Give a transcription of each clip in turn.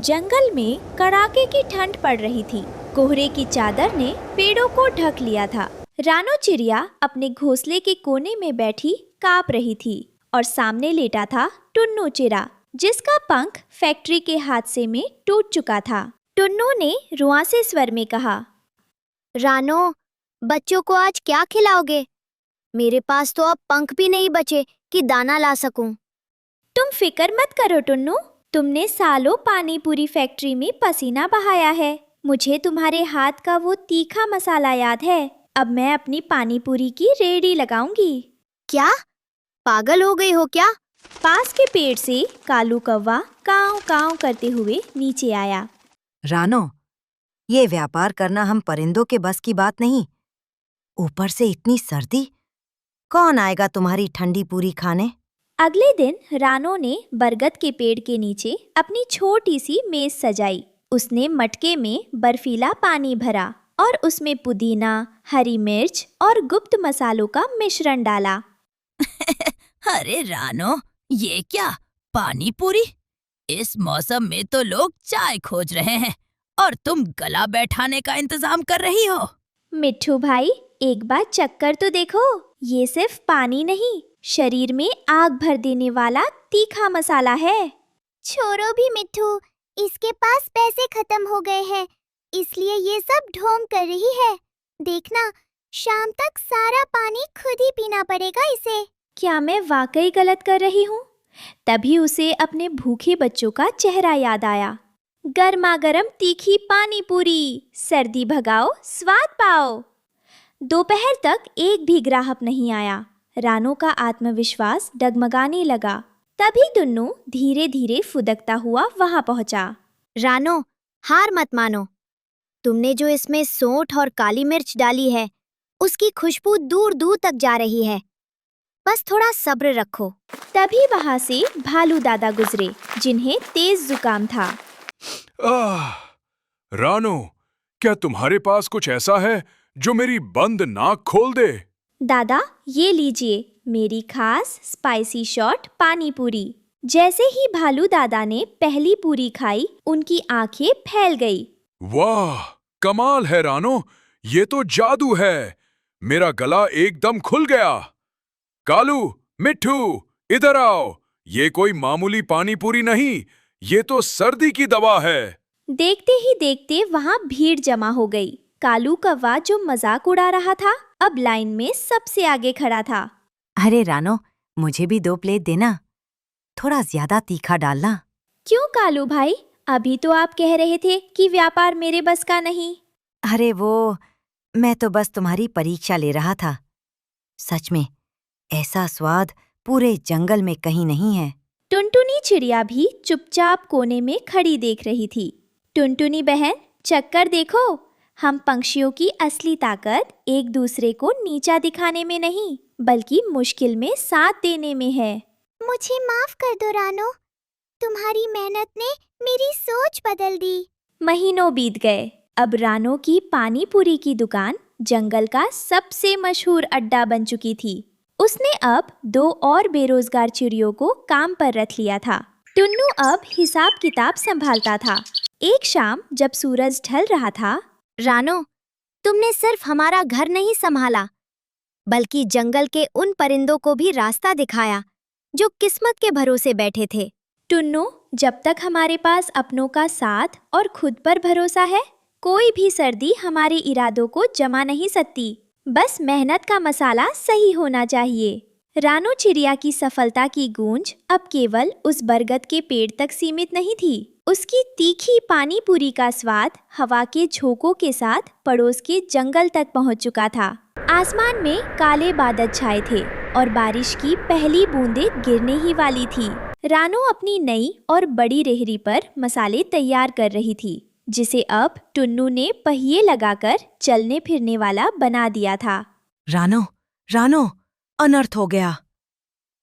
जंगल में कड़ाके की ठंड पड़ रही थी। कोहरे की चादर ने पेड़ों को ढक लिया था। रानो चिड़िया अपने घोंसले के कोने में बैठी कांप रही थी और सामने लेटा था टुन्नू चिड़ा, जिसका पंख फैक्ट्री के हादसे में टूट चुका था। टुन्नू ने रुआंसे स्वर में कहा, रानो, बच्चों को आज क्या खिलाओगे? मेरे पास तो अब पंख भी नहीं बचे कि दाना ला सकूं। तुम फिक्र मत करो टुन्नू, तुमने सालों पानी पूरी फैक्ट्री में पसीना बहाया है। मुझे तुम्हारे हाथ का वो तीखा मसाला याद है। अब मैं अपनी पानी पूरी की रेहड़ी लगाऊंगी। क्या? पागल हो गई हो क्या? पास के पेड़ से कालू कौवा काव काव करते हुए नीचे आया। रानो, ये व्यापार करना हम परिंदों के बस की बात नहीं। ऊपर से इतनी सर्दी, कौन आएगा तुम्हारी ठंडी पूरी खाने? अगले दिन रानो ने बरगद के पेड़ के नीचे अपनी छोटी सी मेज सजाई। उसने मटके में बर्फीला पानी भरा और उसमें पुदीना, हरी मिर्च और गुप्त मसालों का मिश्रण डाला। अरे रानो, ये क्या पानी पूरी? इस मौसम में तो लोग चाय खोज रहे हैं और तुम गला बैठाने का इंतजाम कर रही हो। मिट्ठू भाई, एक बार चक्कर तो देखो। ये सिर्फ पानी नहीं, शरीर में आग भर देने वाला तीखा मसाला है। छोड़ो भी मिट्ठू, इसके पास पैसे खत्म हो गए हैं, इसलिए ये सब ढोंग कर रही है। देखना, शाम तक सारा पानी खुद ही पीना पड़ेगा इसे। क्या मैं वाकई गलत कर रही हूँ? तभी उसे अपने भूखे बच्चों का चेहरा याद आया। गर्मा गर्म तीखी पानी पूरी, सर्दी भगाओ, स्वाद पाओ। दोपहर तक एक भी ग्राहक नहीं आया। रानो का आत्मविश्वास डगमगाने लगा। तभी टुन्नू धीरे धीरे फुदकता हुआ वहां पहुंचा। रानो, हार मत मानो। तुमने जो इसमें सौंठ और काली मिर्च डाली है, उसकी खुशबू दूर दूर तक जा रही है। बस थोड़ा सब्र रखो। तभी वहां से भालू दादा गुजरे, जिन्हें तेज जुकाम था। रानो, क्या तुम्हारे पास कुछ ऐसा है जो मेरी बंद नाक खोल दे? दादा, ये लीजिए मेरी खास स्पाइसी शॉट पानी पूरी। जैसे ही भालू दादा ने पहली पूरी खाई, उनकी आंखें फैल गई। वाह, कमाल है रानो, ये तो जादू है। मेरा गला एकदम खुल गया। कालू, मिट्ठू, इधर आओ। ये कोई मामूली पानी पूरी नहीं, ये तो सर्दी की दवा है। देखते ही देखते वहां भीड़ जमा हो गई। कालू कौवा, जो मजाक उड़ा रहा था, अब लाइन में सबसे आगे खड़ा था। अरे रानो, मुझे भी 2 प्लेट देना। थोड़ा ज्यादा तीखा डालना। क्यों कालू भाई, अभी तो आप कह रहे थे कि व्यापार मेरे बस का नहीं। अरे वो, मैं तो बस तुम्हारी परीक्षा ले रहा था। सच में, ऐसा स्वाद पूरे जंगल में कहीं नहीं है। टुनटुनी चिड़िया भी चुपचाप कोने में खड़ी देख रही थी। टुनटुनी बहन, चक्कर देखो। हम पंछियों की असली ताकत एक दूसरे को नीचा दिखाने में नहीं, बल्कि मुश्किल में साथ देने में है। मुझे माफ कर दो रानो, तुम्हारी मेहनत ने मेरी सोच बदल दी। महीनों बीत गए। अब रानो की पानी पूरी की दुकान जंगल का सबसे मशहूर अड्डा बन चुकी थी। उसने अब 2 और बेरोजगार चिड़ियों को काम पर रख लिया था। टुन्नू अब हिसाब किताब संभालता था। एक शाम जब सूरज ढल रहा था, रानो, तुमने सिर्फ हमारा घर नहीं संभाला, बल्कि जंगल के उन परिंदों को भी रास्ता दिखाया जो किस्मत के भरोसे बैठे थे। टुन्नू, जब तक हमारे पास अपनों का साथ और खुद पर भरोसा है, कोई भी सर्दी हमारे इरादों को जमा नहीं सकती। बस मेहनत का मसाला सही होना चाहिए। रानो चिड़िया की सफलता की गूंज अब केवल उस बरगद के पेड़ तक सीमित नहीं थी। उसकी तीखी पानी पूरी का स्वाद हवा के झोंकों के साथ पड़ोस के जंगल तक पहुंच चुका था। आसमान में काले बादल छाए थे और बारिश की पहली बूंदें गिरने ही वाली थी। रानो अपनी नई और बड़ी रेहड़ी पर मसाले तैयार कर रही थी, जिसे अब टुन्नू ने पहिए लगाकर चलने फिरने वाला बना दिया था। रानो, रानो, अनर्थ हो गया।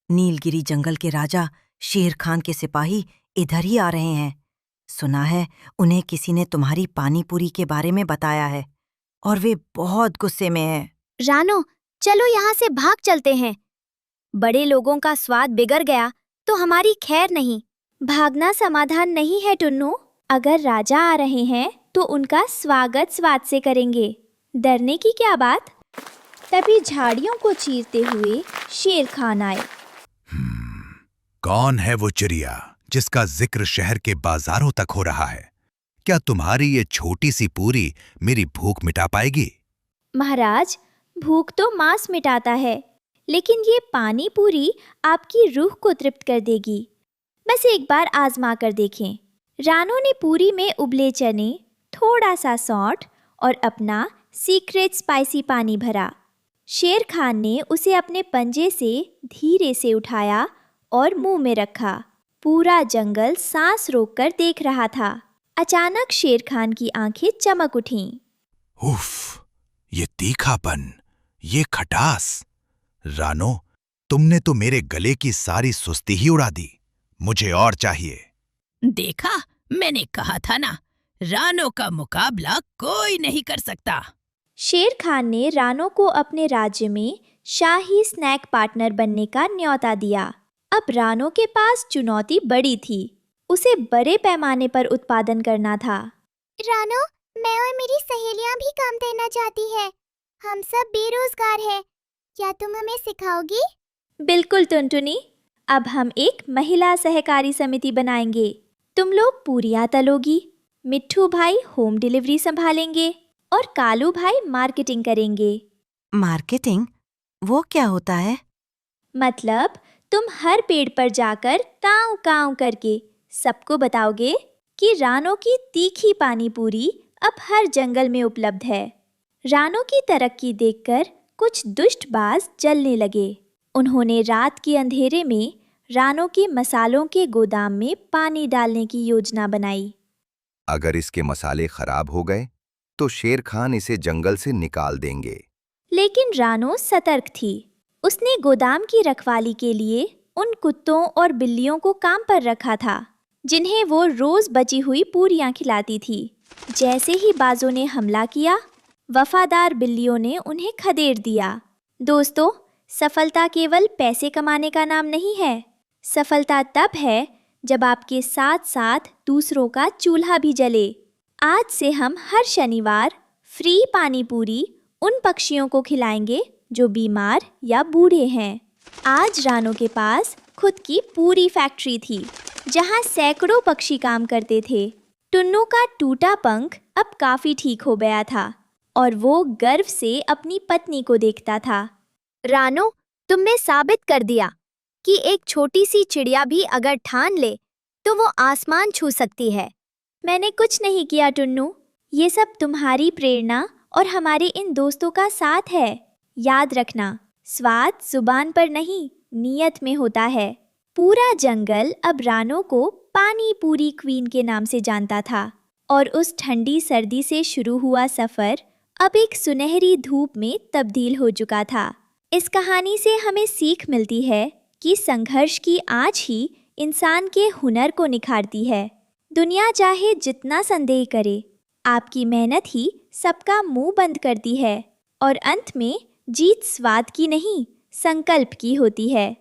नीलगिरी जंगल के राजा शेर खान के सिपाही इधर ही आ रहे हैं। सुना है उन्हें किसी ने तुम्हारी पानी पूरी के बारे में बताया है और वे बहुत गुस्से में हैं। रानो, चलो यहाँ से भाग चलते हैं। बड़े लोगों का स्वाद बिगड़ गया तो हमारी खैर नहीं। भागना समाधान नहीं है टुन्नू। अगर राजा आ रहे हैं तो उनका स्वागत स्वाद से करेंगे, डरने की क्या बात। तभी झाड़ियों को चीरते हुए शेर खान आए। कौन है वो चिड़िया जिसका जिक्र शहर के बाजारों तक हो रहा है? क्या तुम्हारी ये छोटी सी पूरी मेरी भूख मिटा पाएगी? महाराज, भूख तो मांस मिटाता है, लेकिन ये पानी पूरी आपकी रूह को तृप्त कर देगी। बस एक बार आजमा कर देखें। रानो ने पूरी में उबले चने, थोड़ा सा सॉल्ट और अपना सीक्रेट स्पाइसी पानी भरा। शेर खान ने उसे अपने पंजे से धीरे से उठाया और मुंह में रखा। पूरा जंगल सांस रोककर देख रहा था। अचानक शेर खान की आंखें चमक उठीं। उफ, ये तीखापन, ये खटास। रानो, तुमने तो मेरे गले की सारी सुस्ती ही उड़ा दी। मुझे और चाहिए। देखा, मैंने कहा था ना, रानो का मुकाबला कोई नहीं कर सकता। शेर खान ने रानो को अपने राज्य में शाही स्नैक पार्टनर बनने का न्योता दिया। अब रानो के पास चुनौती बड़ी थी। उसे बड़े पैमाने पर उत्पादन करना था। रानो, मैं और मेरी सहेलियां भी काम देना चाहती है। हम सब बेरोजगार हैं। क्या तुम हमें सिखाओगी? बिल्कुल टुनटुनी, अब हम एक महिला सहकारी समिति बनाएंगे। तुम लोग पूरियां तलोगी, मिट्ठू भाई होम डिलीवरी संभालेंगे और कालू भाई मार्केटिंग करेंगे। मार्केटिंग? वो क्या होता है? मतलब तुम हर पेड़ पर जाकर काऊ काऊ करके सबको बताओगे कि रानो की तीखी पानी पूरी अब हर जंगल में उपलब्ध है। रानो की तरक्की देखकर कुछ दुष्टबाज जलने लगे। उन्होंने रात के अंधेरे में रानो के मसालों के गोदाम में पानी डालने की योजना बनाई। अगर इसके मसाले खराब हो गए तो शेर खान इसे जंगल से निकाल देंगे। लेकिन रानो सतर्क थी। उसने गोदाम की रखवाली के लिए उन कुत्तों और बिल्लियों को काम पर रखा था, जिन्हें वो रोज बची हुई पूरियां खिलाती थी। जैसे ही बाजों ने हमला किया, वफादार बिल्लियों ने उन्हें खदेड़ दिया। दोस्तों, सफलता केवल पैसे कमाने का नाम नहीं है। सफलता तब है जब आपके साथ साथ दूसरों का चूल्हा भी जले। आज से हम हर शनिवार फ्री पानी पूरी उन पक्षियों को खिलाएंगे जो बीमार या बूढ़े हैं। आज रानो के पास खुद की पूरी फैक्ट्री थी, जहां सैकड़ों पक्षी काम करते थे। टुन्नू का टूटा पंख अब काफी ठीक हो गया था और वो गर्व से अपनी पत्नी को देखता था। रानो, तुमने साबित कर दिया कि एक छोटी सी चिड़िया भी अगर ठान ले तो वो आसमान छू सकती है। मैंने कुछ नहीं किया टुन्नू, ये सब तुम्हारी प्रेरणा और हमारे इन दोस्तों का साथ है। याद रखना, स्वाद जुबान पर नहीं, नियत में होता है। पूरा जंगल अब रानो को पानी पूरी क्वीन के नाम से जानता था और उस ठंडी सर्दी से शुरू हुआ सफर अब एक सुनहरी धूप में तब्दील हो चुका था। इस कहानी से हमें सीख मिलती है कि संघर्ष की आँच ही इंसान के हुनर को निखारती है। दुनिया चाहे जितना संदेह करे, आपकी मेहनत ही सबका मुंह बंद करती है और अंत में जीत स्वाद की नहीं, संकल्प की होती है।